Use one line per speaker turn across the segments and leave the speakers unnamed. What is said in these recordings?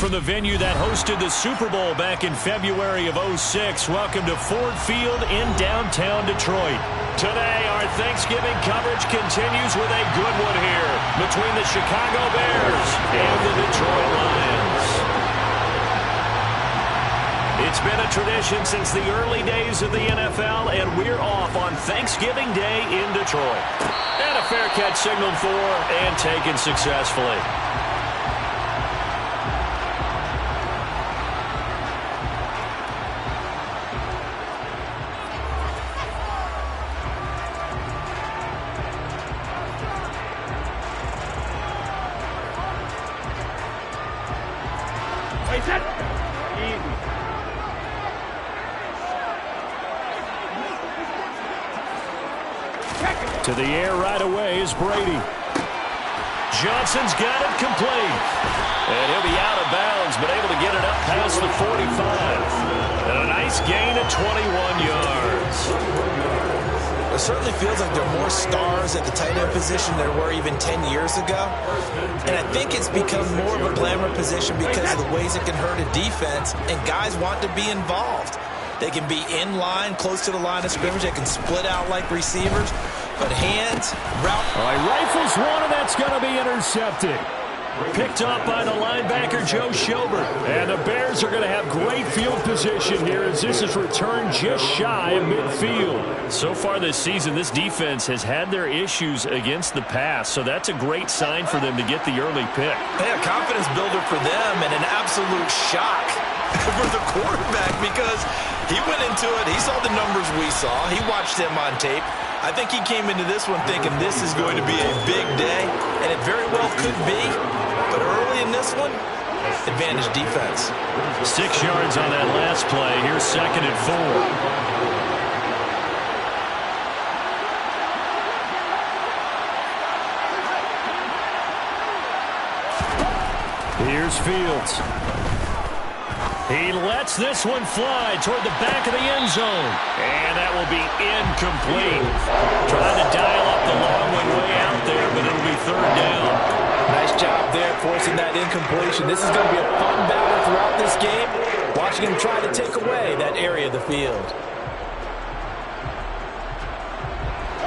from the venue that hosted the Super Bowl back in February of '06. Welcome to Ford Field in downtown Detroit. Today, our Thanksgiving coverage continues with a good one here between the Chicago Bears and the Detroit Lions. It's been a tradition since the early days of the NFL, and we're off on Thanksgiving Day in Detroit. And a fair catch signaled for and taken successfully. To the air right away is Brady. Johnson's got it complete. And he'll be out of bounds, but able to get it up past the 45. And a nice gain of 21 yards.
It certainly feels like there are more stars at the tight end position than there were even 10 years ago. And I think it's become more of a glamour position because of the ways it can hurt a defense, and guys want to be involved. They can be in line, close to the line of scrimmage. They can split out like receivers. But hands, route.
All right, rifles one, and that's going to be intercepted. Picked up by the linebacker, Joe Schobert. And the Bears are going to have great field position here as this is returned just shy of midfield. So far this season, this defense has had their issues against the pass, so that's a great sign for them to get the early pick.
Yeah, confidence builder for them and an absolute shock for the quarterback because he went into it. He saw the numbers we saw. He watched them on tape. I think he came into this one thinking this is going to be a big day, and it very well could be. But early in this one, advantage defense.
6 yards on that last play. Here's 2nd and 4. Here's Fields. He lets this one fly toward the back of the end zone. And that will be incomplete. Trying to dial up the long one way out there, but it'll be 3rd down.
Nice job there forcing that incompletion. This is going to be a fun battle throughout this game. Watching him try to take away that area of the field.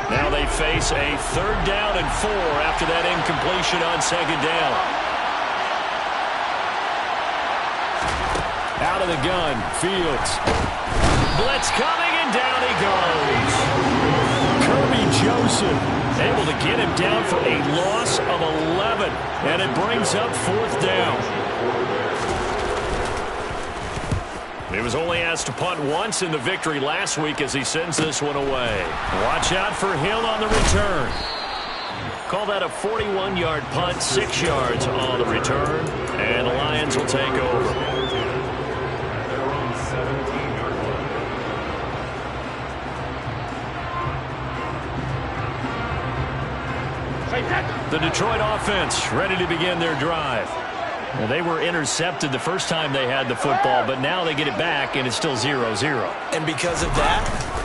Now they face a 3rd down and 4 after that incompletion on 2nd down. Out of the gun, Fields. Blitz coming, and down he goes. Kirby Joseph able to get him down for a loss of 11. And it brings up 4th down. He was only asked to punt once in the victory last week as he sends this one away. Watch out for Hill on the return. Call that a 41-yard punt, 6 yards on the return. And the Lions will take over. The Detroit offense ready to begin their drive. Well, they were intercepted the first time they had the football, but now they get it back, and it's still 0-0.
And because of that,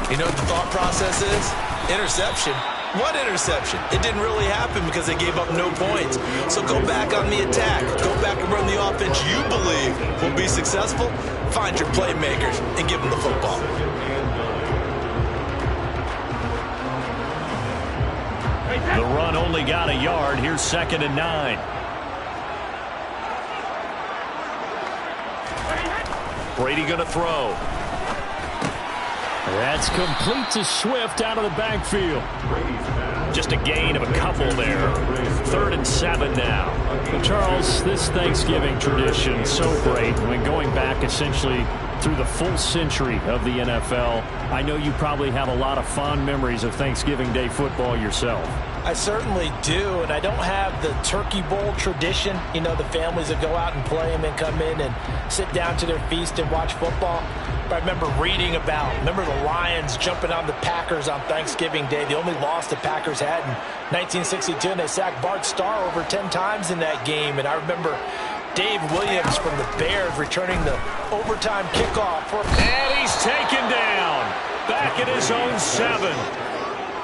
you know what the thought process is? Interception. What interception? It didn't really happen because they gave up no points. So go back on the attack. Go back and run the offense you believe will be successful. Find your playmakers and give them the football.
The run only got a yard. Here's 2nd and 9. Brady going to throw. That's complete to Swift out of the backfield. Just a gain of a couple there. 3rd and 7 now. Well, Charles, this Thanksgiving tradition so great. When going back essentially through the full century of the NFL, I know you probably have a lot of fond memories of Thanksgiving Day football yourself.
I certainly do, and I don't have the Turkey Bowl tradition. You know, the families that go out and play and then come in and sit down to their feast and watch football. But I remember reading remember the Lions jumping on the Packers on Thanksgiving Day. The only loss the Packers had in 1962, and they sacked Bart Starr over 10 times in that game. And I remember Dave Williams from the Bears returning the overtime kickoff.
And he's taken down. Back at his own 7.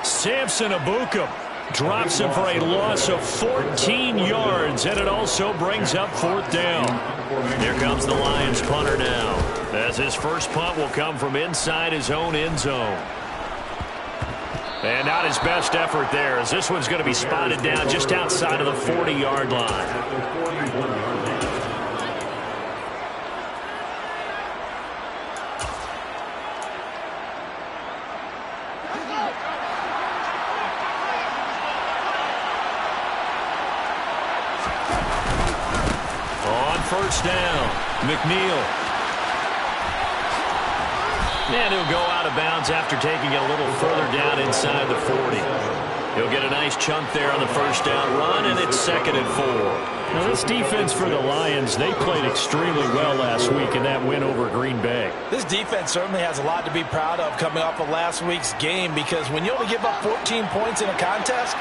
Samson Ebukam drops him for a loss of 14 yards, and it also brings up 4th down. Here comes the Lions punter now, as his first punt will come from inside his own end zone. And not his best effort there, as this one's going to be spotted down just outside of the 40-yard line. On first down, McNeil. And he'll go out of bounds after taking it a little further down inside the 40. He'll get a nice chunk there on the first down run, and it's 2nd and 4. Now, this defense for the Lions, they played extremely well last week in that win over Green Bay.
This defense certainly has a lot to be proud of coming off of last week's game, because when you only give up 14 points in a contest,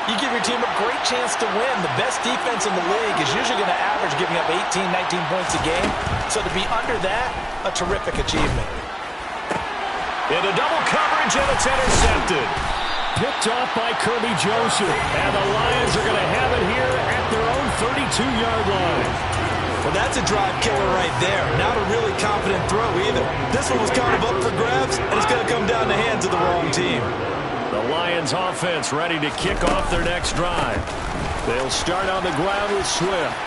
you give your team a great chance to win. The best defense in the league is usually going to average giving up 18, 19 points a game. So to be under that, a terrific achievement.
Into double coverage, and it's intercepted. Picked off by Kirby Joseph. And the Lions are going to have it here at their own 32-yard line.
Well, that's a drive killer right there. Not a really confident throw either. This one was kind of up for grabs, and it's going to come down the hands of the wrong team.
The Lions offense ready to kick off their next drive. They'll start on the ground with Swift.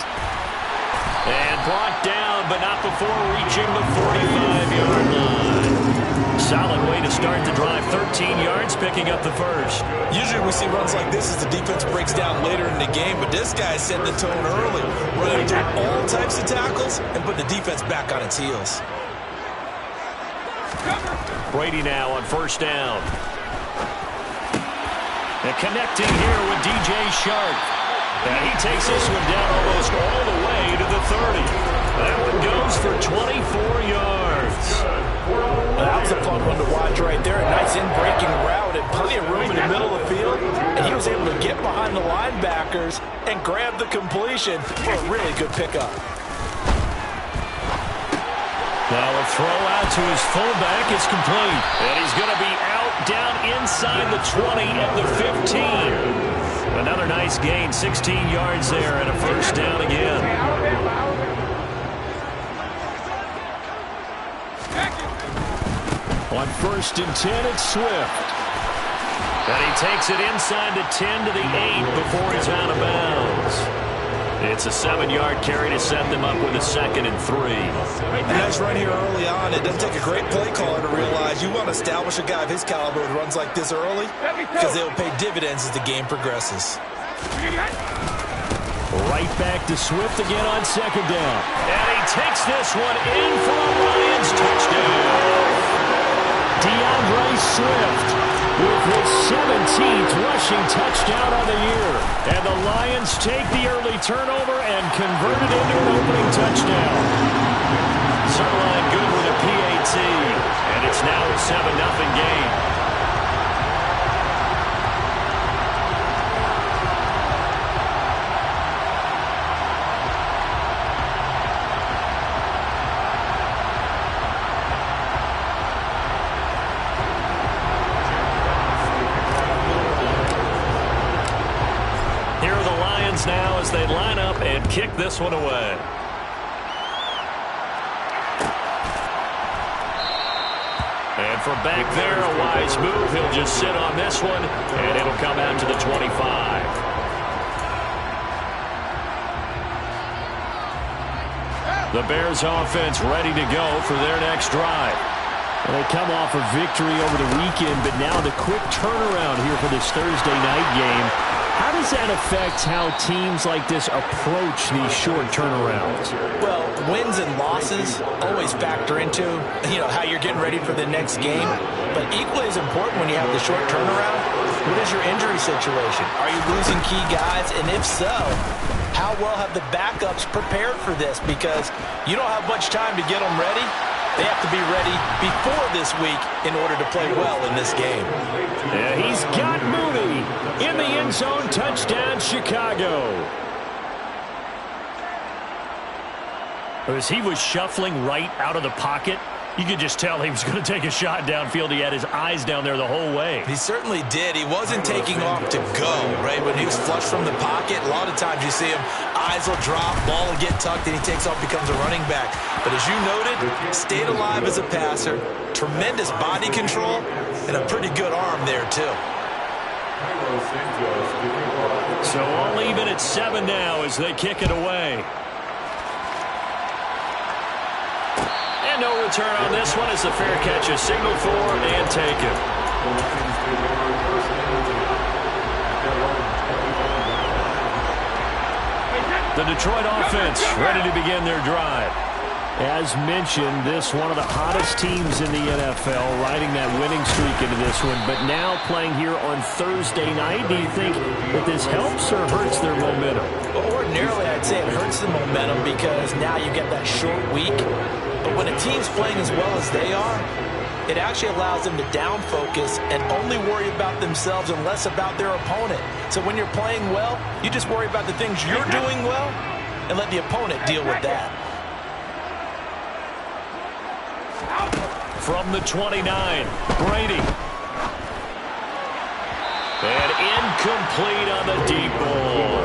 And brought down, but not before reaching the 45-yard line. Solid way to start the drive. 13 yards, picking up the first.
Usually we see runs like this as the defense breaks down later in the game, but this guy set the tone early, running through all types of tackles and put the defense back on its heels.
Brady now on first down. And connecting here with DJ Shark. And he takes this one down almost all the way to the 30. That one goes for 24 yards.
That was a fun one to watch right there. A nice in-breaking route and plenty of room in the middle of the field. And he was able to get behind the linebackers and grab the completion for a really good pickup.
Now a throw out to his fullback is complete. And he's going to be out down inside the 20 at the 15. Another nice gain, 16 yards there and a first down again. On 1st and 10, it's Swift. And he takes it inside the 10 to the 8 before he's out of bounds. It's a 7-yard carry to set them up with a 2nd and 3.
A nice run here early on. It doesn't take a great play caller to realize you want to establish a guy of his caliber with runs like this early, because they will pay dividends as the game progresses.
Right back to Swift again on 2nd down. And he takes this one in for a Lions touchdown. DeAndre Swift with his 17th rushing touchdown on the year. And the Lions take the early turnover and convert it into an opening touchdown. Zerline good with a PAT. And it's now a 7-0 game. Now as they line up and kick this one away. And from back there, a wise move. He'll just sit on this one, and it'll come out to the 25. The Bears offense ready to go for their next drive. Well, they come off a victory over the weekend, but now the quick turnaround here for this Thursday night game. How does that affect how teams like this approach these short turnarounds?
Well, wins and losses always factor into, how you're getting ready for the next game. But equally as important when you have the short turnaround, what is your injury situation? Are you losing key guys? And if so, how well have the backups prepared for this? Because you don't have much time to get them ready. They have to be ready before this week in order to play well in this game.
Yeah, he's got Mooney in the end zone. Touchdown, Chicago. As he was shuffling right out of the pocket, you could just tell he was going to take a shot downfield. He had his eyes down there the whole way.
He certainly did. He wasn't taking off to go, right? When he was flushed from the pocket, a lot of times you see him Eyes will drop, ball will get tucked, and he takes off, becomes a running back. But as you noted, stayed alive as a passer, tremendous body control, and a pretty good arm there, too.
So all even at 7 now as they kick it away. And no return on this one as the fair catch is signaled for and taken. The Detroit offense ready to begin their drive. As mentioned, this one of the hottest teams in the NFL, riding that winning streak into this one, but now playing here on Thursday night. Do you think that this helps or hurts their momentum?
Well, ordinarily, I'd say it hurts the momentum because now you get that short week. But when a team's playing as well as they are, it actually allows them to down focus and only worry about themselves and less about their opponent. So when you're playing well, you just worry about the things you're doing well and let the opponent deal with that.
From the 29, Brady. And incomplete on the deep ball.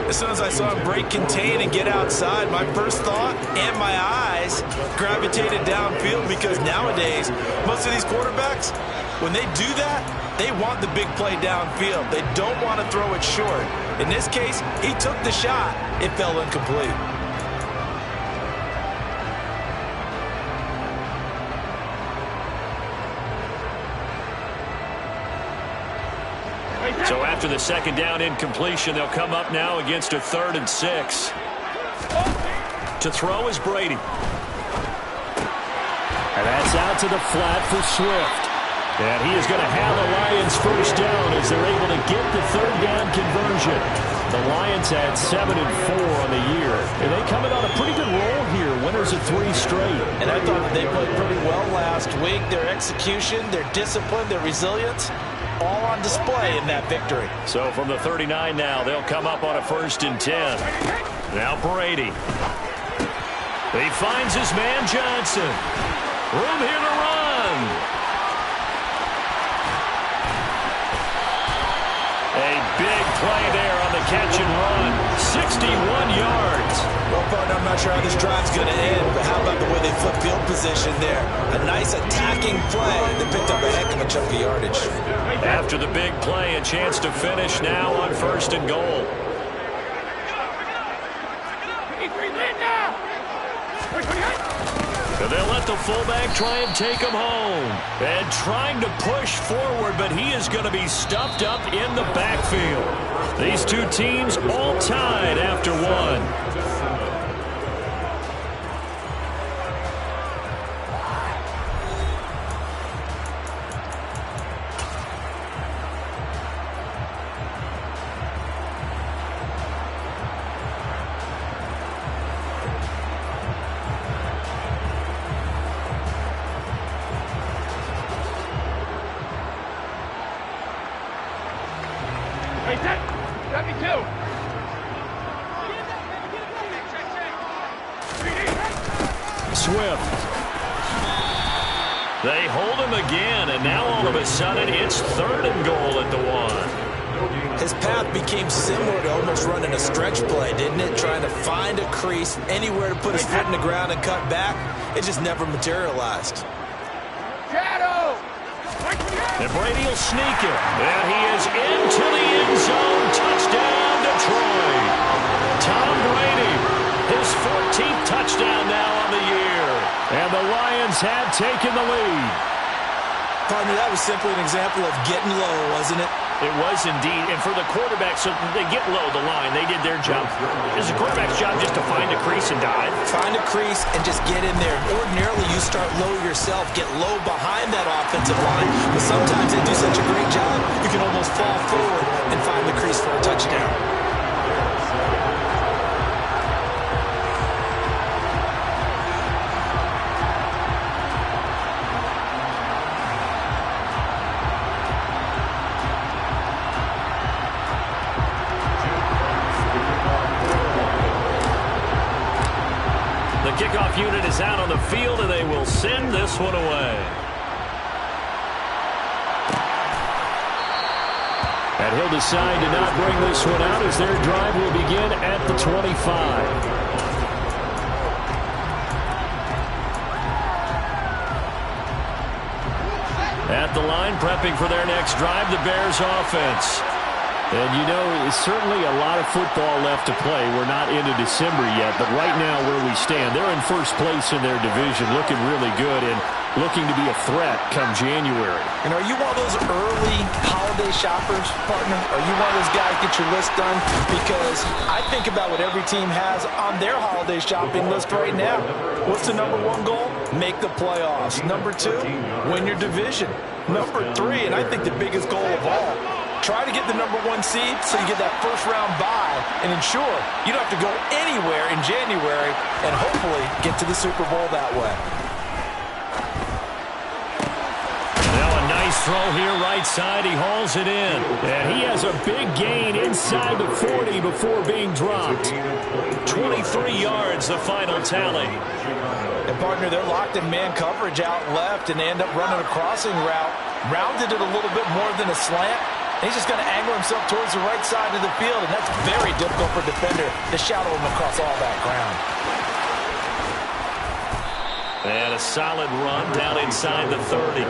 As soon as I saw him break contain and get outside, my first thought and my eyes gravitated downfield because nowadays, most of these quarterbacks, when they do that, they want the big play downfield. They don't want to throw it short. In this case, he took the shot. It fell incomplete.
So after the second down incompletion, they'll come up now against a 3rd and 6. To throw is Brady. And that's out to the flat for Swift. And he is going to have the Lions first down as they're able to get the 3rd down conversion. The Lions had 7-4 on the year. And they come in on a pretty good roll here. Winners of 3 straight.
And I thought that they played pretty well last week. Their execution, their discipline, their resilience, all on display in that victory.
So from the 39 now, they'll come up on a 1st and 10. Now Brady. He finds his man Johnson. Room here to run. A big play there on the catch and run. 61 yards.
Well, partner, I'm not sure how this drive's going to end, but how about the way they flip field position there? A nice attacking play that picked up a heck of a chunk of yardage.
After the big play, a chance to finish now on 1st and goal. And they'll let the fullback try and take him home. And trying to push forward, but he is going to be stuffed up in the backfield. These two teams all tied after 1. Swift. They hold him again, and now all of a sudden it's 3rd and goal at the 1.
His path became similar to almost running a stretch play, didn't it? Trying to find a crease, anywhere to put his foot in the ground and cut back. It just never materialized.
And Brady will sneak it. And he is into the end zone. Touchdown, Detroit. Tom Brady, his 14th touchdown now on the year. And the Lions have taken the lead.
Partner, that was simply an example of getting low, wasn't it?
It was indeed. And for the quarterback, so they get low the line. They did their job. It's the quarterback's job just to find a crease and dive.
Find a crease and just get in there. Ordinarily, you start low yourself, get low behind that offensive line. But sometimes they do such a great job, you can almost fall forward and find the crease for a touchdown.
Kickoff unit is out on the field, and they will send this one away. And he'll decide to not bring this one out as their drive will begin at the 25. At the line, prepping for their next drive, the Bears offense. And you know, it's certainly a lot of football left to play. We're not into December yet, but right now where we stand, they're in first place in their division, looking really good and looking to be a threat come January.
And are you one of those early holiday shoppers, partner? Are you one of those guys get your list done? Because I think about what every team has on their holiday shopping list right now. What's the number one goal? Make the playoffs. Number two, win your division. Number three, and I think the biggest goal of all, try to get the number one seed so you get that first round bye and ensure you don't have to go anywhere in January and hopefully get to the Super Bowl that way.
Now a nice throw here right side. He hauls it in. And he has a big gain inside the 40 before being dropped. 23 yards, the final tally.
And partner, they're locked in man coverage out left and they end up running a crossing route. Rounded it a little bit more than a slant. And he's just going to angle himself towards the right side of the field, and that's very difficult for a defender to shadow him across all that ground.
And a solid run down inside the 30.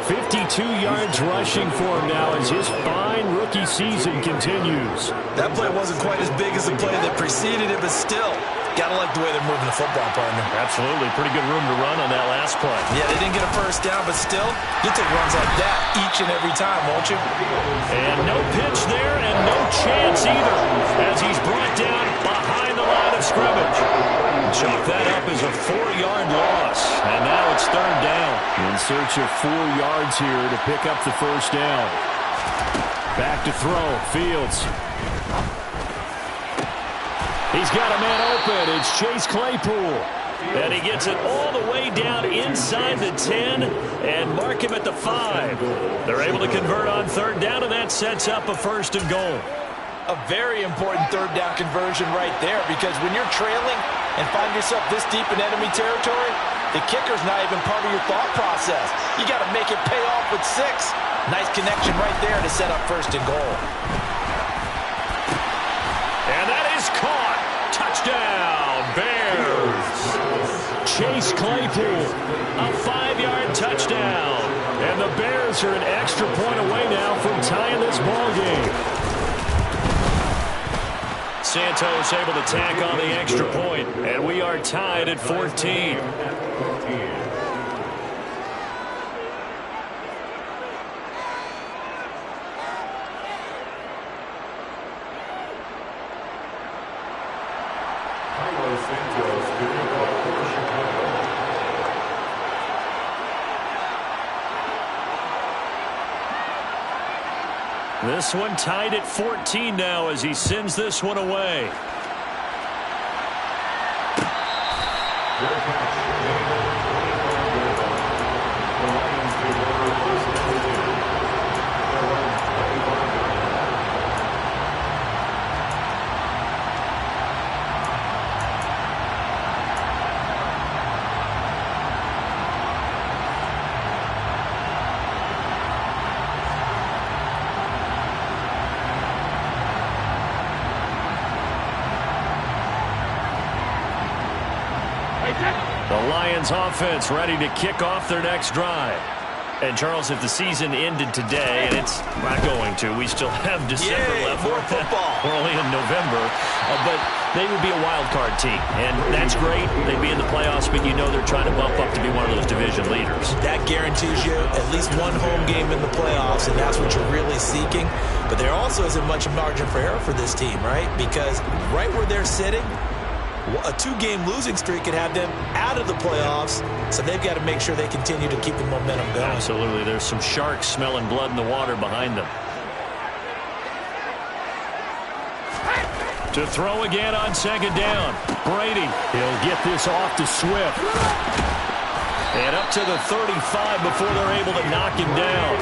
52 yards rushing for him now as his fine rookie season continues.
That play wasn't quite as big as the play that preceded it, but still, gotta like the way they're moving the football, partner.
Absolutely. Pretty good room to run on that last play.
Yeah, they didn't get a first down, but still, you'll take runs like that each and every time, won't you?
And no pitch there and no chance either as he's brought down behind the line of scrimmage. Chalk that up as a 4-yard loss. And now it's third down. In search of 4 yards here to pick up the first down. Back to throw. Fields. He's got a man open. It's Chase Claypool. And he gets it all the way down inside the 10 and mark him at the 5. They're able to convert on third down, and that sets up a first and goal.
A very important third down conversion right there, because when you're trailing and find yourself this deep in enemy territory, the kicker's not even part of your thought process. You got to make it pay off with 6. Nice connection right there to set up first and goal.
And that is caught. Touchdown, Bears. Chase Claypool, a 5-yard touchdown. And the Bears are an extra point away now from tying this ball game. Santos able to tack on the extra point, and we are tied at 14. This one tied at 14 now as he sends this one away. The Lions offense ready to kick off their next drive. And Charles, if the season ended today, and it's not going to, we still have December left.
More football.
We're only in November, but they would be a wild card team, and that's great. They'd be in the playoffs, but you know they're trying to bump up to be one of those division leaders.
That guarantees you at least one home game in the playoffs, and that's what you're really seeking. But there also isn't much margin for error for this team, right? Because right where they're sitting, a 2-game losing streak could have them out of the playoffs, so they've got to make sure they continue to keep the momentum going.
Absolutely. There's some sharks smelling blood in the water behind them. To throw again on second down. Brady, he'll get this off to Swift. And up to the 35 before they're able to knock him down.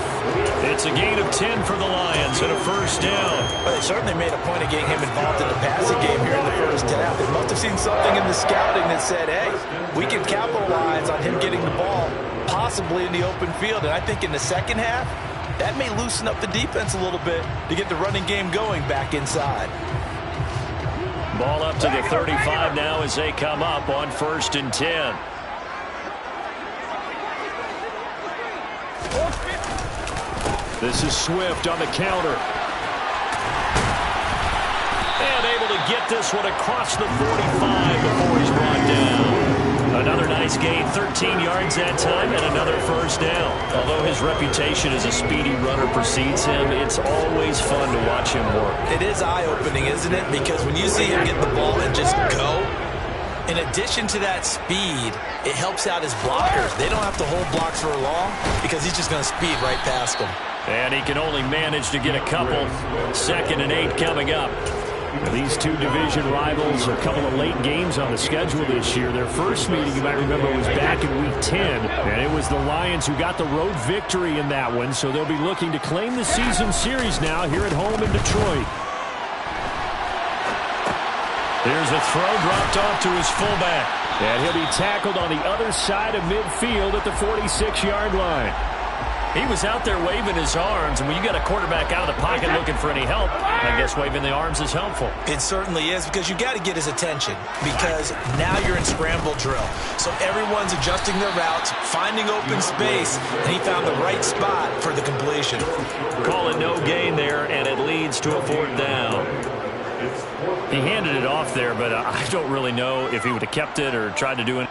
It's a gain of 10 for the Lions and a first down.
Well, they certainly made a point of getting him involved in the passing game here in the first half. They must have seen something in the scouting that said, hey, we can capitalize on him getting the ball possibly in the open field. And I think in the second half, that may loosen up the defense a little bit to get the running game going back inside.
Ball up to the 35 now as they come up on 1st and 10. This is Swift on the counter. And able to get this one across the 45 before he's brought down. Another nice gain, 13 yards that time, and another first down. Although his reputation as a speedy runner precedes him, it's always fun to watch him work.
It is eye-opening, isn't it? Because when you see him get the ball and just go, in addition to that speed, it helps out his blockers. They don't have to hold blocks for long because he's just going to speed right past them.
And he can only manage to get a couple. 2nd and 8 coming up. These two division rivals, a couple of late games on the schedule this year. Their first meeting, you might remember, was back in Week 10, and it was the Lions who got the road victory in that one, so they'll be looking to claim the season series now here at home in Detroit. There's a throw dropped off to his fullback, and he'll be tackled on the other side of midfield at the 46-yard line. He was out there waving his arms, and when you got a quarterback out of the pocket looking for any help, I guess waving the arms is helpful.
It certainly is, because you got to get his attention, because now you're in scramble drill. So everyone's adjusting their routes, finding open space, and he found the right spot for the completion.
Call it no gain there, and it leads to a 4th down. He handed it off there, but I don't really know if he would have kept it or tried to do it.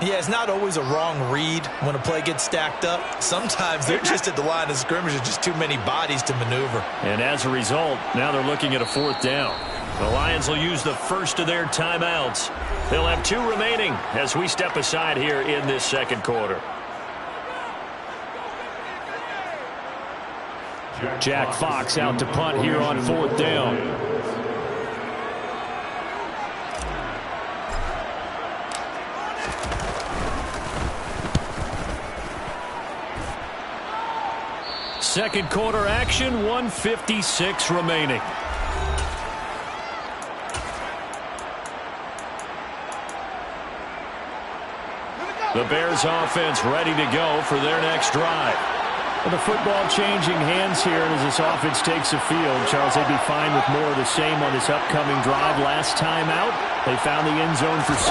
Yeah, it's not always a wrong read when a play gets stacked up. Sometimes they're just at the line of scrimmage with just too many bodies to maneuver.
And as a result, now they're looking at a 4th down. The Lions will use the first of their timeouts. They'll have 2 remaining as we step aside here in this 2nd quarter. Jack Fox out to punt here on 4th down. Second quarter action, 1:56 remaining. The Bears offense ready to go for their next drive. Well, the football changing hands here as this offense takes the field. Charles, they'd be fine with more of the same on this upcoming drive. Last time out, they found the end zone for 6.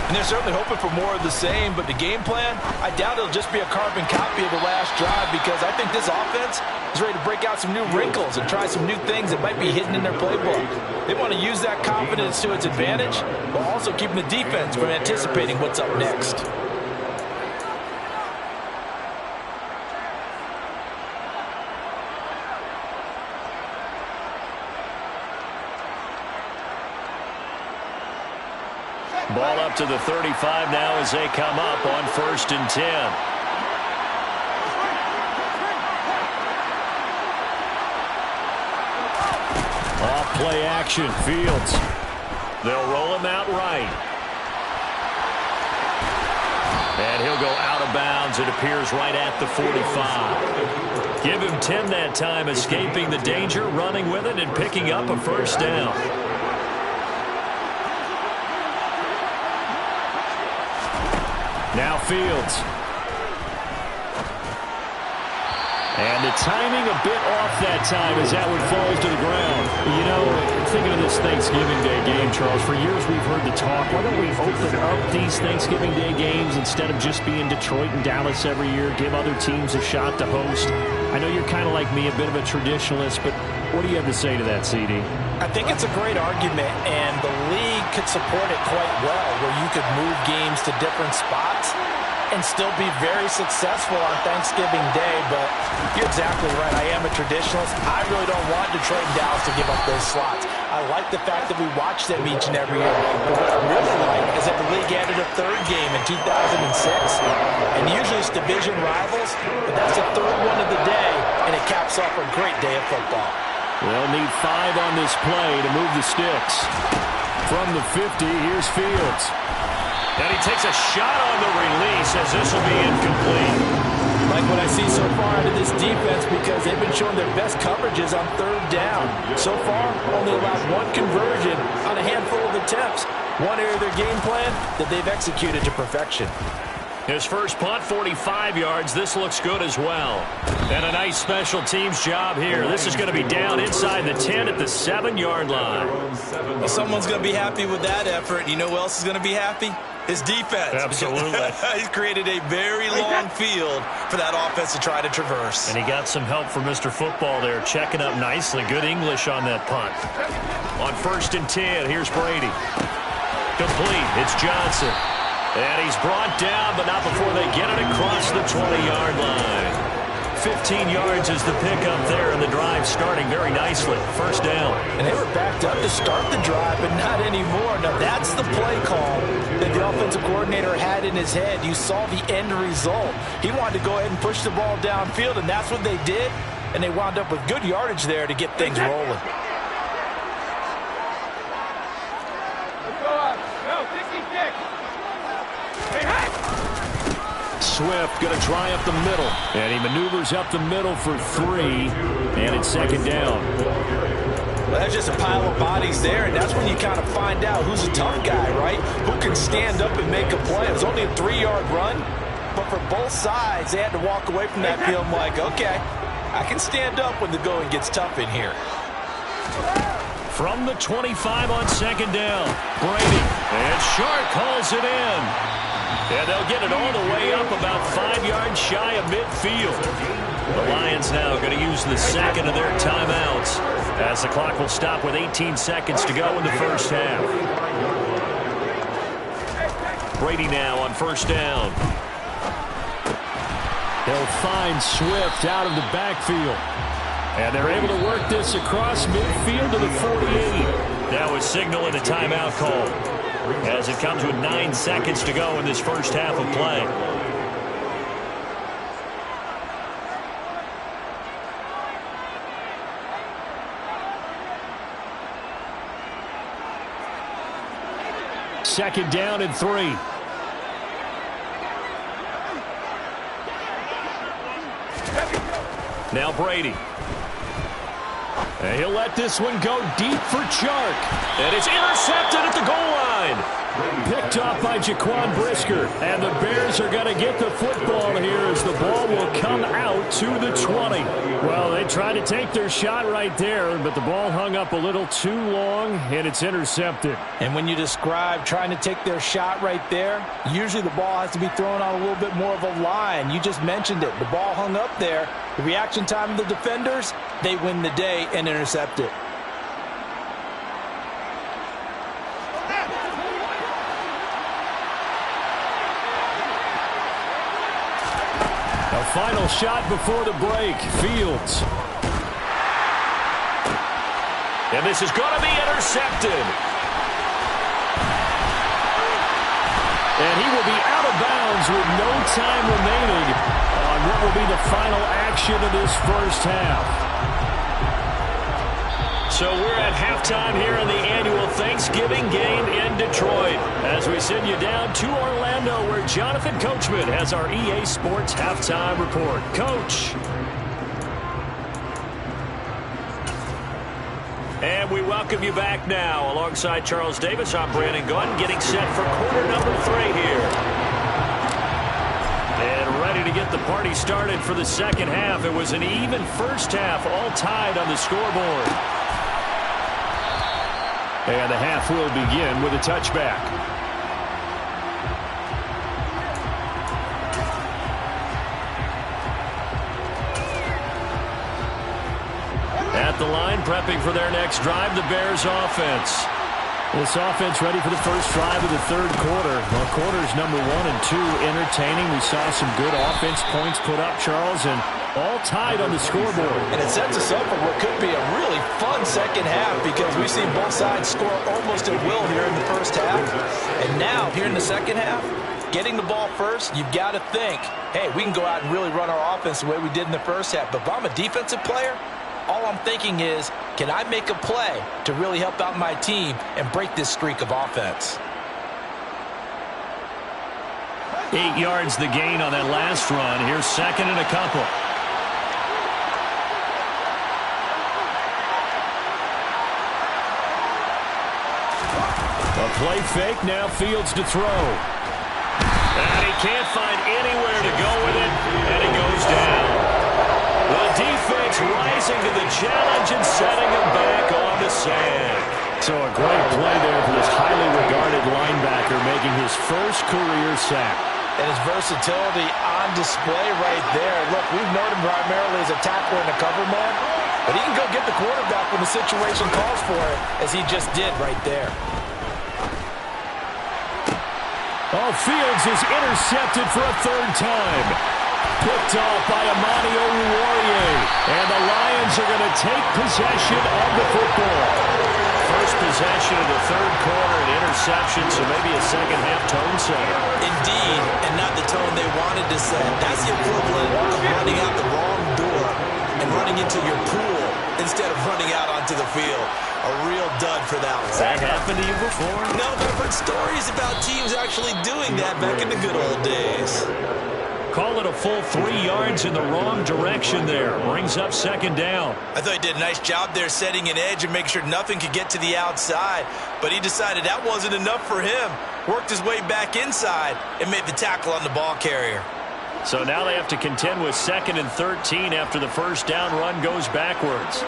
And they're certainly hoping for more of the same, but the game plan, I doubt it'll just be a carbon copy of the last drive, because I think this offense is ready to break out some new wrinkles and try some new things that might be hidden in their playbook. They want to use that confidence to its advantage, while also keeping the defense from anticipating what's up next.
Ball up to the 35 now as they come up on 1st and 10. Off play action, Fields. They'll roll him out right. And he'll go out of bounds. It appears right at the 45. Give him 10 that time, escaping the danger, running with it, and picking up a first down. Now Fields. And the the timing a bit off that time as that one falls to the ground. You know, thinking of this Thanksgiving Day game, Charles, for years we've heard the talk, why don't we open up these Thanksgiving Day games instead of just being Detroit and Dallas every year, give other teams a shot to host? I know you're kind of like me, a bit of a traditionalist, but what do you have to say to that, CD?
I think it's a great argument, and the league could support it quite well, where you could move games to different spots and still be very successful on Thanksgiving Day. But you're exactly right. I am a traditionalist. I really don't want Detroit and Dallas to give up those slots. I like the fact that we watch them each and every year. But what I really like is that the league added a third game in 2006. And usually it's division rivals, but that's the third one of the day, and it caps off a great day of football.
They'll need 5 on this play to move the sticks. From the 50, here's Fields. And he takes a shot on the release as this will be incomplete.
Like what I see so far out of this defense, because they've been showing their best coverages on third down. So far, only allowed 1 conversion on a handful of attempts. One area of their game plan that they've executed to perfection.
His first punt, 45 yards. This looks good as well. And a nice special teams job here. This is going to be down inside the 10 at the 7-yard line.
Well, someone's going to be happy with that effort. You know who else is going to be happy? His defense.
Absolutely.
He's created a very long field for that offense to try to traverse.
And he got some help from Mr. Football there, checking up nicely. Good English on that punt. On 1st and 10, here's Brady. Complete. It's Johnson. And he's brought down, but not before they get it across the 20-yard line. 15 yards is the pickup there, and the drive starting very nicely. First down.
And they were backed up to start the drive, but not anymore. Now, that's the play call that the offensive coordinator had in his head. You saw the end result. He wanted to go ahead and push the ball downfield, and that's what they did. And they wound up with good yardage there to get things rolling.
Swift going to try up the middle. And he maneuvers up the middle for 3. And it's 2nd down.
Well, that's just a pile of bodies there, and that's when you kind of find out who's a tough guy, right? Who can stand up and make a play. It was only a 3-yard run, but for both sides, they had to walk away from that feeling like, okay, I can stand up when the going gets tough in here.
From the 25 on 2nd down, Brady. And Shark calls it in. And they'll get it all the way up about 5 yards shy of midfield. The Lions now going to use the second of their timeouts as the clock will stop with 18 seconds to go in the first half. Brady now on 1st down. They'll find Swift out of the backfield. And they're able to work this across midfield to the 48. That was signaling a timeout call, as it comes with 9 seconds to go in this first half of play. Second down and 3. Now Brady. And he'll let this one go deep for Chark. And it's intercepted at the goal line. Picked off by Jaquan Brisker. And the Bears are going to get the football here as the ball will come out to the 20. Well, they tried to take their shot right there, but the ball hung up a little too long, and it's intercepted.
And when you describe trying to take their shot right there, usually the ball has to be thrown on a little bit more of a line. You just mentioned it. The ball hung up there. The reaction time of the defenders, they win the day and intercept it.
A final shot before the break. Fields. And this is going to be intercepted. And he will be out of bounds with no time remaining on what will be the final action of this first half. So we're at halftime here in the annual Thanksgiving game in Detroit, as we send you down to Orlando, where Jonathan Coachman has our EA Sports halftime report. Coach. And we welcome you back now. Alongside Charles Davis, I'm Brandon Gaudin, getting set for quarter number 3 here. And ready to get the party started for the second half. It was an even first half, all tied on the scoreboard. And the half will begin with a touchback. At the line, prepping for their next drive, the Bears offense. This offense ready for the first drive of the third quarter. Well, quarters number 1 and 2 entertaining. We saw some good offense points put up, Charles, and all tied on the scoreboard.
And it sets us up for what could be a really fun second half because we've seen both sides score almost at will here in the first half. And now, here in the second half, getting the ball first, you've got to think, hey, we can go out and really run our offense the way we did in the first half. But if I'm a defensive player, all I'm thinking is, can I make a play to really help out my team and break this streak of offense?
8 yards the gain on that last run. Here's second and a couple. A play fake, now Fields to throw. And he can't find anywhere to go with it, and it goes down. The defense rising to the challenge and setting him back on the sand. So a great play there for this highly regarded linebacker making his first career sack.
And his versatility on display right there. Look, we've known him primarily as a tackler and a cover man, but he can go get the quarterback when the situation calls for it, as he just did right there.
Oh, Fields is intercepted for a third time. Picked off by Amani Oruwariye. And the Lions are going to take possession of the football. First possession of the third quarter, an interception, so maybe a second-half tone setter.
Indeed, and not the tone they wanted to set. That's the equivalent of running out the wrong door and running into your pool instead of running out onto the field. A real dud for that one.
Has that happened to you before?
No, but I've heard stories about teams actually doing that back in the good old days.
Call it a full 3 yards in the wrong direction there. Brings up second down.
I thought he did a nice job there setting an edge and make sure nothing could get to the outside. But he decided that wasn't enough for him. Worked his way back inside and made the tackle on the ball carrier.
So now they have to contend with 2nd and 13 after the first down run goes backwards.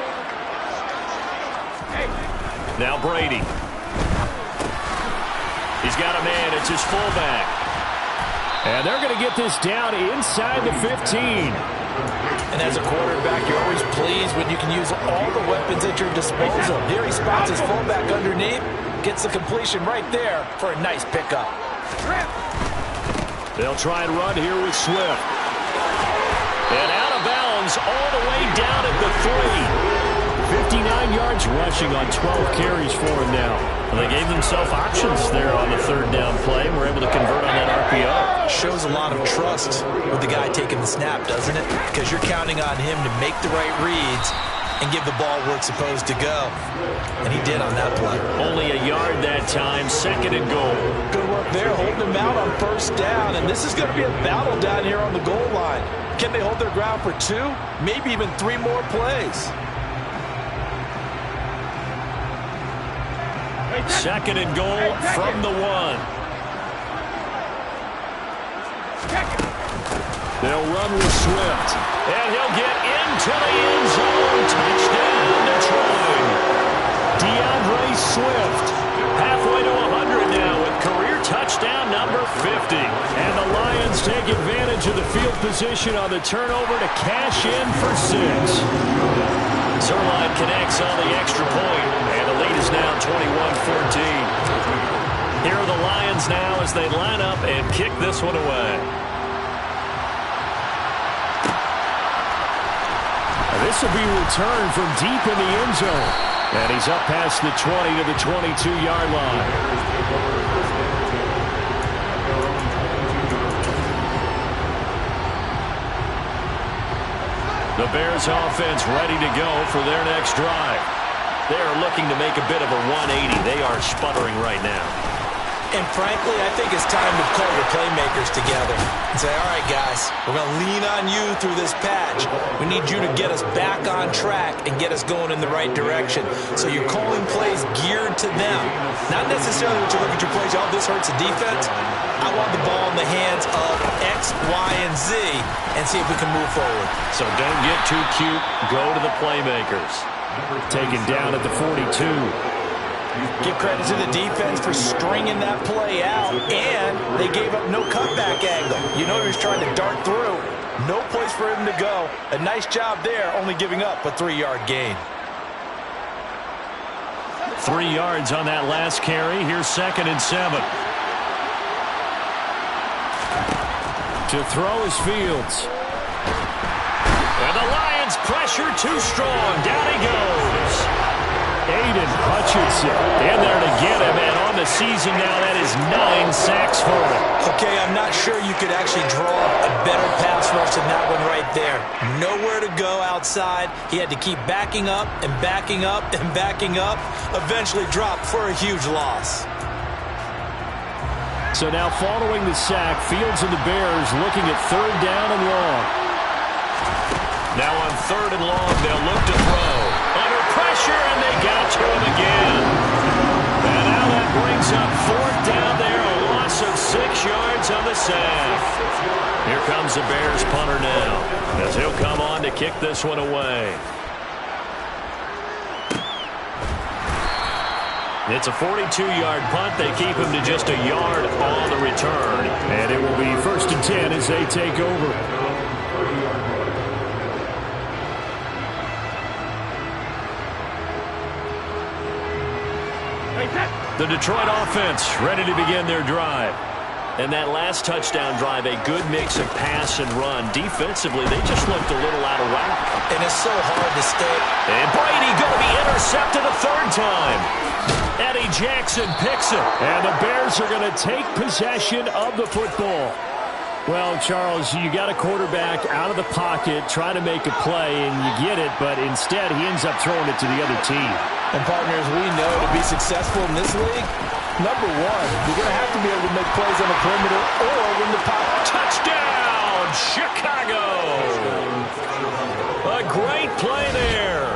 Now Brady. He's got a man. It's his fullback. And they're going to get this down inside the 15.
And as a quarterback, you're always pleased when you can use all the weapons at your disposal. Here he spots his fullback underneath, gets the completion right there for a nice pickup.
They'll try and run here with Swift. And out of bounds all the way down at the 3. 59 yards rushing on 12 carries for him now. Well, they gave themselves options there on the third down play and were able to convert on that RPO.
Shows a lot of trust with the guy taking the snap, doesn't it? Because you're counting on him to make the right reads and give the ball where it's supposed to go. And he did on that play.
Only a yard that time, 2nd and goal.
Good work there, holding him out on first down. And this is going to be a battle down here on the goal line. Can they hold their ground for 2, maybe even 3 more plays?
2nd and goal from the 1. They'll run with Swift. And he'll get into the end zone. Touchdown, Detroit. DeAndre Swift. Halfway to 100 now with career touchdown number 50. And the Lions take advantage of the field position on the turnover to cash in for 6. Zerline connects on the extra point, and the lead is now 21-14. Here are the Lions now as they line up and kick this one away. This will be returned from deep in the end zone, and he's up past the 20 to the 22-yard line. The Bears offense ready to go for their next drive. They are looking to make a bit of a 180. They are sputtering right now.
And frankly, I think it's time to call your playmakers together and say, all right, guys, we're going to lean on you through this patch. We need you to get us back on track and get us going in the right direction. So you're calling plays geared to them. Not necessarily what you look at your plays, oh, this hurts the defense. I want the ball in the hands of X, Y, and Z. and see if we can move forward.
So don't get too cute. Go to the playmakers. Taken down at the 42.
Give credit to the defense for stringing that play out, and they gave up no cutback angle. You know he was trying to dart through. No place for him to go. A nice job there, only giving up a 3-yard gain.
3 yards on that last carry. Here's 2nd and 7. To throw is Fields. And the Lions pressure too strong. Down he goes. Aiden Hutchinson in there to get him, and on the season now, that is 9 sacks for him.
Okay, I'm not sure you could actually draw a better pass rush than that one right there. Nowhere to go outside. He had to keep backing up and backing up and backing up. Eventually dropped for a huge loss.
So now following the sack, Fields and the Bears looking at 3rd down and long. Now on 3rd and long, they'll look to throw. Under pressure, and they got to him again. And now that brings up 4th down there, a loss of 6 yards on the sack. Here comes the Bears punter now, as he'll come on to kick this one away. It's a 42-yard punt. They keep him to just a yard on the return. And it will be 1st and 10 as they take over. The Detroit offense ready to begin their drive. And that last touchdown drive, a good mix of pass and run. Defensively, they just looked a little out of whack.
And it's so hard to stay.
And Brady going to be intercepted a 3rd time. Eddie Jackson picks it. And the Bears are going to take possession of the football. Well, Charles, you got a quarterback out of the pocket, trying to make a play, and you get it, but instead he ends up throwing it to the other team.
And partners, we know to be successful in this league, number one, you're going to have to be able to make plays on the perimeter or win the pocket.
Touchdown, Chicago! A great play there.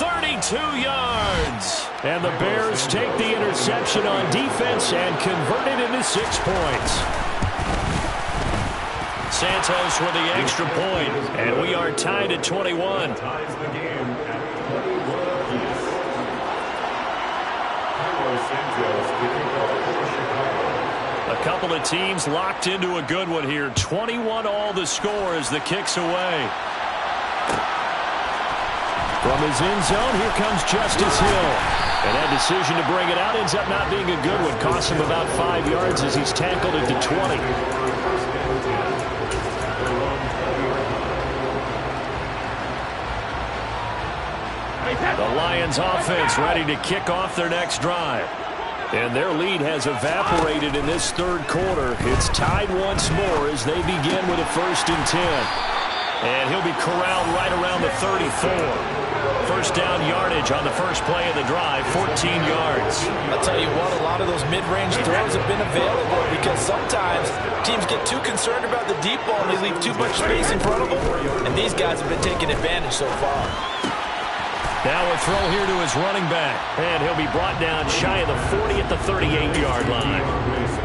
32 yards. And the Bears take the interception on defense and convert it into 6 points. Santos with the extra point, and we are tied at 21. A couple of teams locked into a good one here. 21 all the score as the kick's away. From his end zone, here comes Justice Hill. And that decision to bring it out ends up not being a good one. Costs him about 5 yards as he's tackled at the 20. The Lions offense ready to kick off their next drive. And their lead has evaporated in this 3rd quarter. It's tied once more as they begin with a 1st and 10. And he'll be corralled right around the 34. 1st down yardage on the first play of the drive, 14 yards.
I'll tell you what, a lot of those mid-range throws have been available because sometimes teams get too concerned about the deep ball and they leave too much space in front of them. And these guys have been taking advantage so far.
Now a throw here to his running back. And he'll be brought down shy of the 40 at the 38-yard line.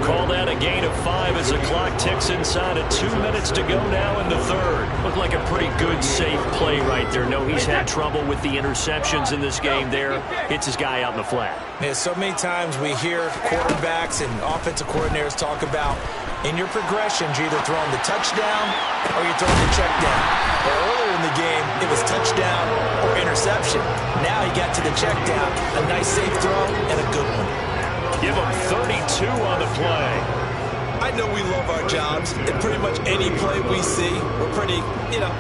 Call that a gain of 5 as the clock ticks inside of 2 minutes to go now in the 3rd. Looked like a pretty good, safe play right there. No, he's had trouble with the interceptions in this game there. Hits his guy out in the flat.
Yeah, so many times we hear quarterbacks and offensive coordinators talk about in your progressions, you're either throwing the touchdown or you're throwing the check down. Well, earlier in the game, it was touchdown or interception. Now he got to the check down. A nice safe throw and a good one.
Give him 32 on the play.
I know we love our jobs, and pretty much any play we see, we're pretty,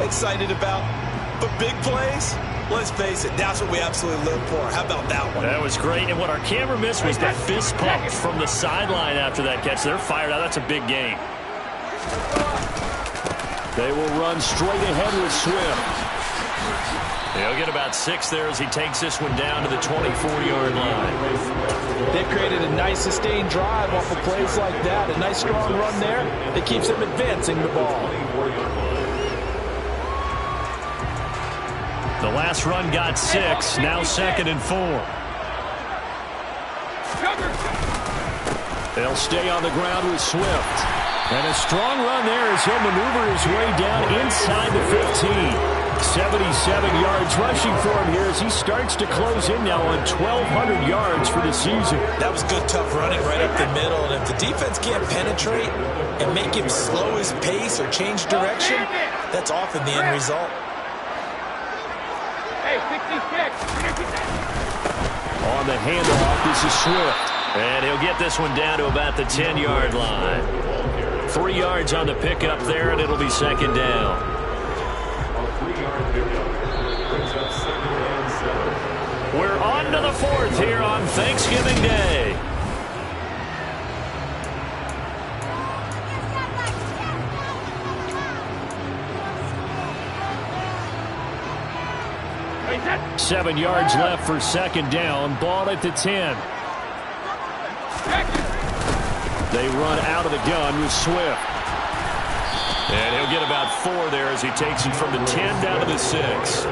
excited about. But big plays, let's face it, that's what we absolutely live for. How about that one?
That was great. And what our camera missed was the fist pump from the sideline after that catch. They're fired out. That's a big gain. They will run straight ahead with Swift. He'll get about 6 there as he takes this one down to the 24-yard line.
They've created a nice sustained drive off of plays like that. A nice strong run there that keeps them advancing the ball.
The last run got 6. Now 2nd and 4. They'll stay on the ground with Swift. And a strong run there as he'll maneuver his way down inside the 15. 77 yards rushing for him here as he starts to close in now on 1,200 yards for the season.
That was good, tough running right up the middle. And if the defense can't penetrate and make him slow his pace or change direction, that's often the end result.
On the handoff, this is Swift. And he'll get this one down to about the 10-yard line. 3 yards on the pickup there, and it'll be second down. We're on to the fourth here on Thanksgiving Day. Seven yards left for second down. Ball at the 10. They run out of the gun with Swift. And he'll get about 4 there as he takes it from the 10 down to the 6.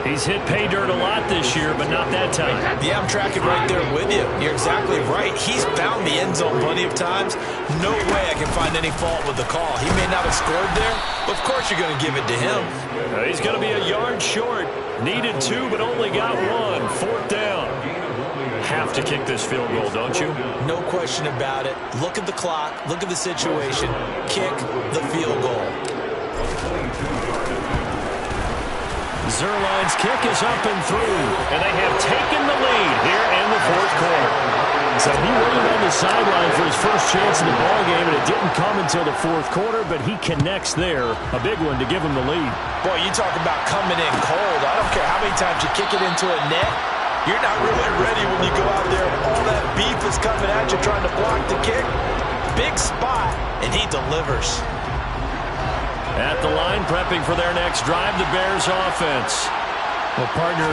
He's hit pay dirt a lot this year, but not that time.
Yeah, I'm tracking right there with you. You're exactly right. He's found the end zone plenty of times. No way I can find any fault with the call. He may not have scored there, but of course you're going to give it to him.
He's going to be a yard short. Needed 2, but only got 1. Fourth down. Have to kick this field goal, don't you?
No question about it. Look at the clock. Look at the situation. Kick the field goal.
Zerline's kick is up and through, and they have taken the lead here in the fourth quarter. So he waited on the sideline for his first chance in the ballgame, and it didn't come until the fourth quarter, but he connects there. A big one to give him the lead.
Boy, you talk about coming in cold. I don't care how many times you kick it into a net. You're not really ready when you go out there and all that beef is coming at you trying to block the kick. Big spot, and he delivers.
At the line, prepping for their next drive, the Bears offense. Well, partner,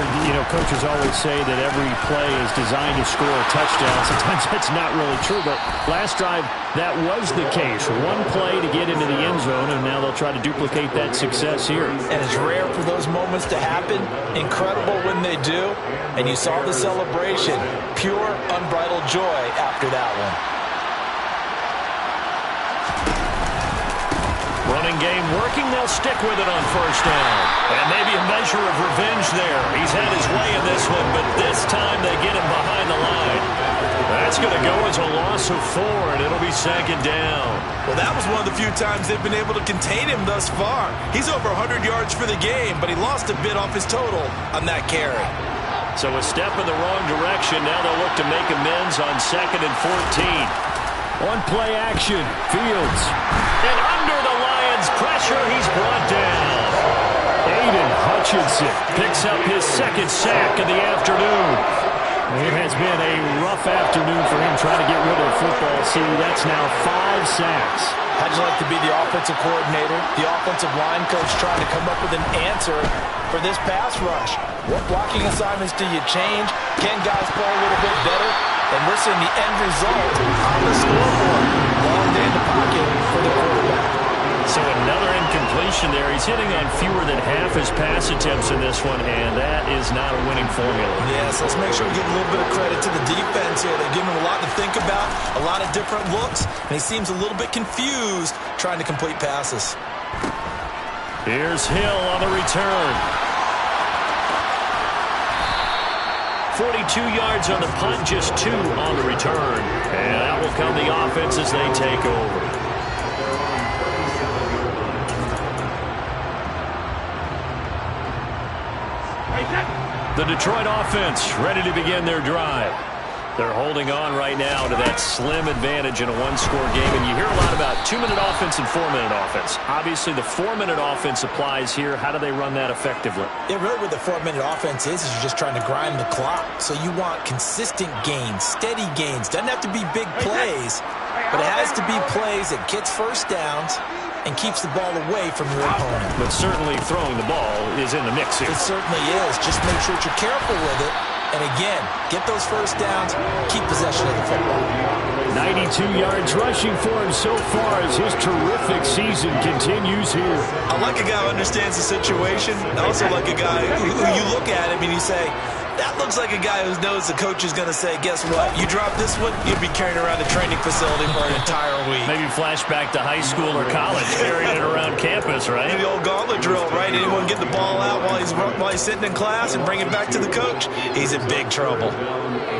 coaches always say that every play is designed to score a touchdown. Sometimes that's not really true, but last drive, that was the case. One play to get into the end zone, and now they'll try to duplicate that success here.
And it's rare for those moments to happen. Incredible when they do. And you saw the celebration. Pure, unbridled joy after that one.
Running game working. They'll stick with it on first down. And maybe a measure of revenge there. He's had his way in this one, but this time they get him behind the line. That's going to go as a loss of 4, and it'll be second down.
Well, that was one of the few times they've been able to contain him thus far. He's over 100 yards for the game, but he lost a bit off his total on that carry.
So a step in the wrong direction. Now they'll look to make amends on 2nd and 14. On play action, Fields. And under the Lions' pressure, he's brought down. Aiden Hutchinson picks up his second sack of the afternoon. It has been a rough afternoon for him trying to get rid of the football. See, that's now 5 sacks.
How'd you like to be the offensive coordinator, the offensive line coach trying to come up with an answer for this pass rush? What blocking assignments do you change? Can guys play a little bit better? And we're seeing the end result on the scoreboard. Long day in the pocket for the quarterback.
So another incompletion there. He's hitting on fewer than half his pass attempts in this one, and that is not a winning formula.
Yes, let's make sure we give a little bit of credit to the defense here. They're giving him a lot to think about, a lot of different looks, and he seems a little bit confused trying to complete passes.
Here's Hill on the return. 42 yards on the punt, just 2 on the return. And out will come the offense as they take over. The Detroit offense ready to begin their drive. They're holding on right now to that slim advantage in a one-score game. And you hear a lot about 2-minute offense and 4-minute offense. Obviously, the 4-minute offense applies here. How do they run that effectively?
Yeah, really what the 4-minute offense is you're just trying to grind the clock. So you want consistent gains, steady gains. Doesn't have to be big plays, but it has to be plays that gets first downs and keeps the ball away from your opponent.
But certainly throwing the ball is in the mix here.
It certainly is. Just make sure that you're careful with it. And again, get those first downs, keep possession of the football.
92 yards rushing for him so far as his terrific season continues here.
I like a guy who understands the situation. I also like a guy who you look at him and you say, That looks like a guy who knows the coach is going to say, guess what? You drop this one, you'll be carrying around the training facility for an entire week.
Maybe flashback to high school or college, carrying it around campus, right?
The old gauntlet drill, right? Anyone get the ball out while he's sitting in class and bring it back to the coach? He's in big trouble.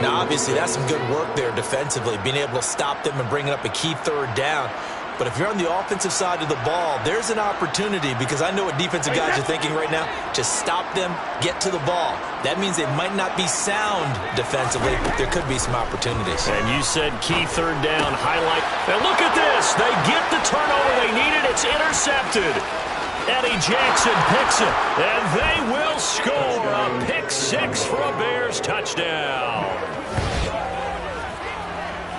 Now, obviously, that's some good work there defensively, being able to stop them and bringing up a key third down. But if you're on the offensive side of the ball, there's an opportunity, because I know what defensive guys are thinking right now. Just stop them, get to the ball. That means they might not be sound defensively, but there could be some opportunities.
And you said key third down, highlight. And look at this. They get the turnover they needed. It's intercepted. Eddie Jackson picks it, and they will score a pick six for a Bears touchdown.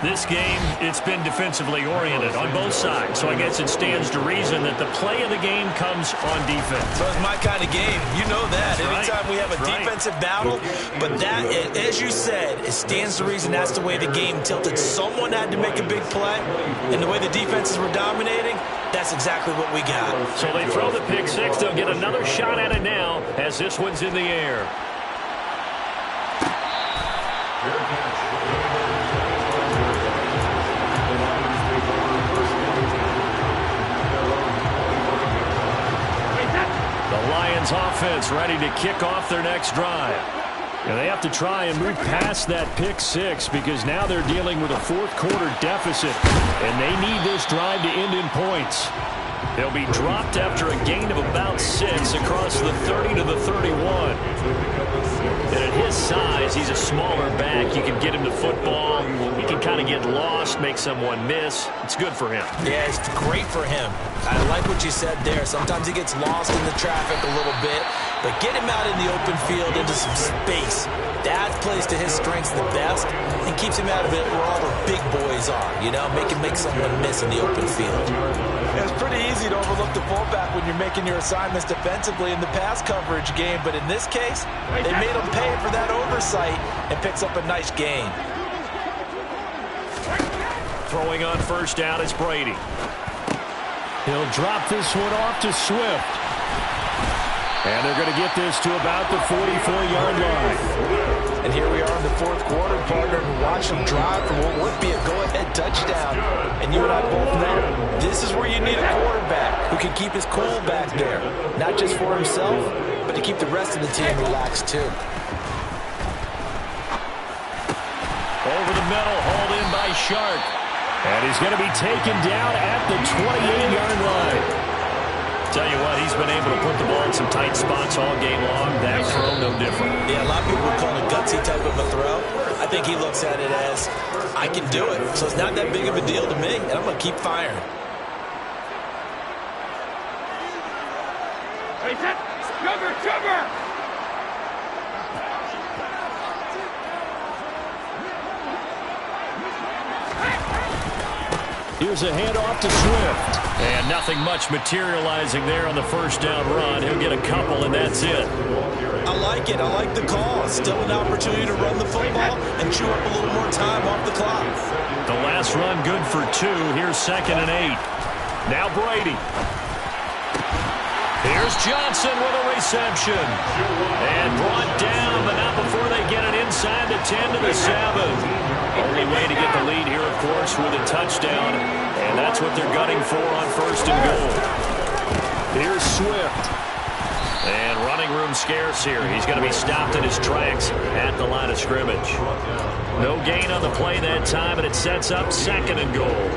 This game, it's been defensively oriented on both sides, so I guess it stands to reason that the play of the game comes on defense.
So it's my kind of game. You know that. Anytime we have a defensive battle, but that, as you said, it stands to reason that's the way the game tilted. Someone had to make a big play, and the way the defenses were dominating, that's exactly what we got.
So they throw the pick six. They'll get another shot at it now as this one's in the air. Lions offense ready to kick off their next drive. And they have to try and move past that pick six, because now they're dealing with a fourth quarter deficit, and they need this drive to end in points. They'll be dropped after a gain of about 6 across the 30 to the 31. And at his size, he's a smaller back. You can get him to football. He can kind of get lost, make someone miss. It's good for him.
Yeah, it's great for him. I like what you said there. Sometimes he gets lost in the traffic a little bit, but get him out in the open field into some space. That plays to his strengths the best and keeps him out of it where all the big boys are, you know, make someone miss in the open field.
It's pretty easy to overlook the fullback when you're making your assignments defensively in the pass coverage game, but in this case, they made him pay for that oversight and picks up a nice gain.
Throwing on first down is Brady. He'll drop this one off to Swift. And they're going to get this to about the 44-yard line.
And here we are in the fourth quarter, partner, and watch them drive for what would be a go-ahead touchdown. And you and I both know this is where you need a quarterback who can keep his cool back there, not just for himself, but to keep the rest of the team relaxed too.
Over the middle, hauled in by Shark. And he's going to be taken down at the 28-yard line. Tell you what, he's been able to put the ball in some tight spots all game long. That throw, no different.
Yeah, a lot of people would call it a gutsy type of a throw. I think he looks at it as, I can do it. So it's not that big of a deal to me, and I'm going to keep firing.
Hey, set, cover!
Here's a handoff to Swift. And nothing much materializing there on the first down run. He'll get a couple, and that's it.
I like it. I like the call. Still an opportunity to run the football and chew up a little more time off the clock.
The last run good for 2. Here's 2nd and 8. Now Brady. Here's Johnson with a reception. And brought down, but not before they get it inside the 10 to the 7. Only way to get the lead here, of course, with a touchdown. And that's what they're gunning for on first and goal. Here's Swift. And running room scarce here. He's going to be stopped in his tracks at the line of scrimmage. No gain on the play that time, and it sets up 2nd and goal.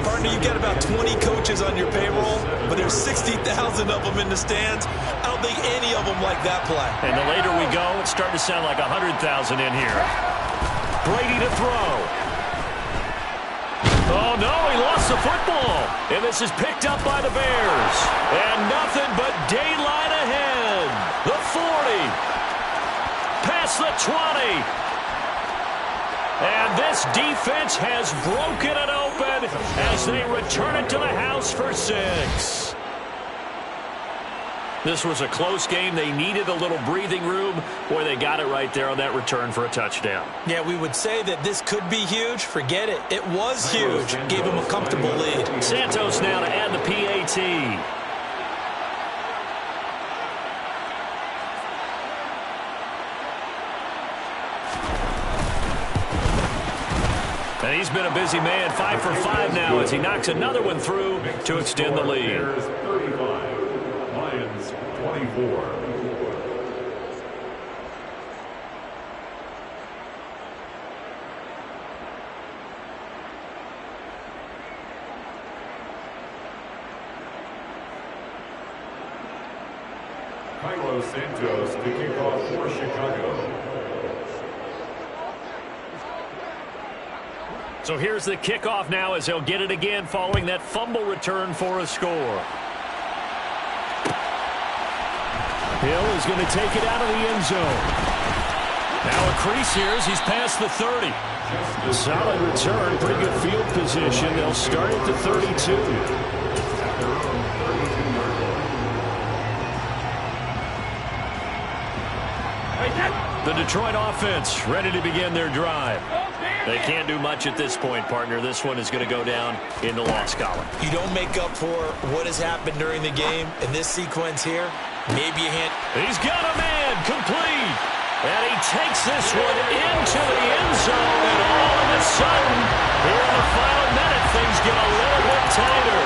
Partner, you've got about 20 coaches on your payroll, but there's 60,000 of them in the stands. I don't think any of them like that play.
And the later we go, it's starting to sound like 100,000 in here. Brady to throw. Oh, no, he lost the football. And this is picked up by the Bears. And nothing but daylight ahead. The 40. Past the 20. And this defense has broken it open as they return it to the house for 6. This was a close game. They needed a little breathing room. Boy, they got it right there on that return for a touchdown.
Yeah, we would say that this could be huge. Forget it. It was huge. Gave him a comfortable lead.
Santos now to add the PAT. And he's been a busy man, 5 for 5 now as he knocks another one through to extend the lead.
Bears 35, Lions 24. Santos to kick off for Chicago.
So here's the kickoff now as he'll get it again following that fumble return for a score. Hill is going to take it out of the end zone. Now a crease here as he's past the 30. Solid return, pretty good field position. They'll start at the 32. The Detroit offense ready to begin their drive. They can't do much at this point, partner. This one is going to go down in the loss column.
You don't make up for what has happened during the game. In this sequence here, maybe a hint.
He's got a man complete. And he takes this one into the end zone. And all of a sudden, here in the final minute, things get a little bit tighter.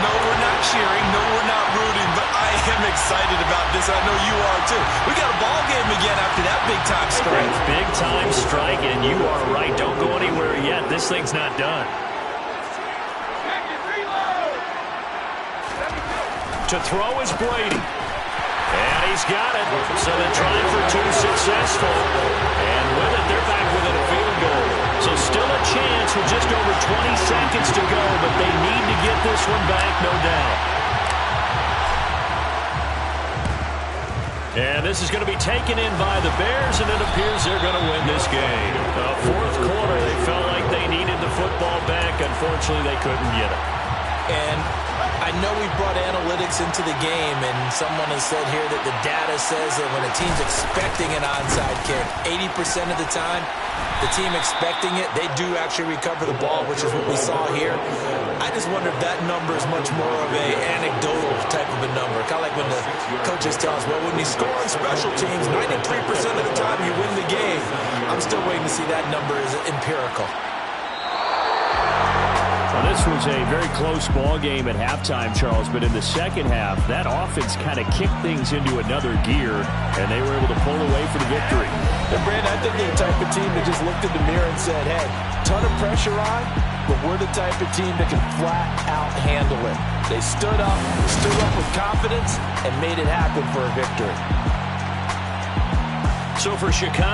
No, we're not cheering. No, we're not rooting. But I am excited about this. I know you are, too. We got a ball game again after that big-time strike.
Big-time strike, and you are right. Don't go anywhere yet. This thing's not done. To throw is Brady. And he's got it. So the try for 2 successful. And with it, they're back within a field goal. So still a chance with just over 20 seconds to go, but they need to get this one back, no doubt. And this is going to be taken in by the Bears, and it appears they're going to win this game. Fourth quarter, they felt like they needed the football back. Unfortunately, they couldn't get it.
And I know we brought analytics into the game, and someone has said here that the data says that when a team's expecting an onside kick, 80% of the time, the team expecting it, they do actually recover the ball, which is what we saw here. I just wonder if that number is much more of a anecdotal type of a number. Kind of like when the coaches tell us, well, when you score on special teams, 93% of the time you win the game. I'm still waiting to see that number is empirical.
Well, this was a very close ball game at halftime, Charles, but in the second half, that offense kind of kicked things into another gear, and they were able to pull away for the victory.
And Brandon, I think they're the type of team that just looked in the mirror and said, hey, ton of pressure on, but we're the type of team that can flat out handle it. They stood up with confidence, and made it happen for a victory.
So for Chicago,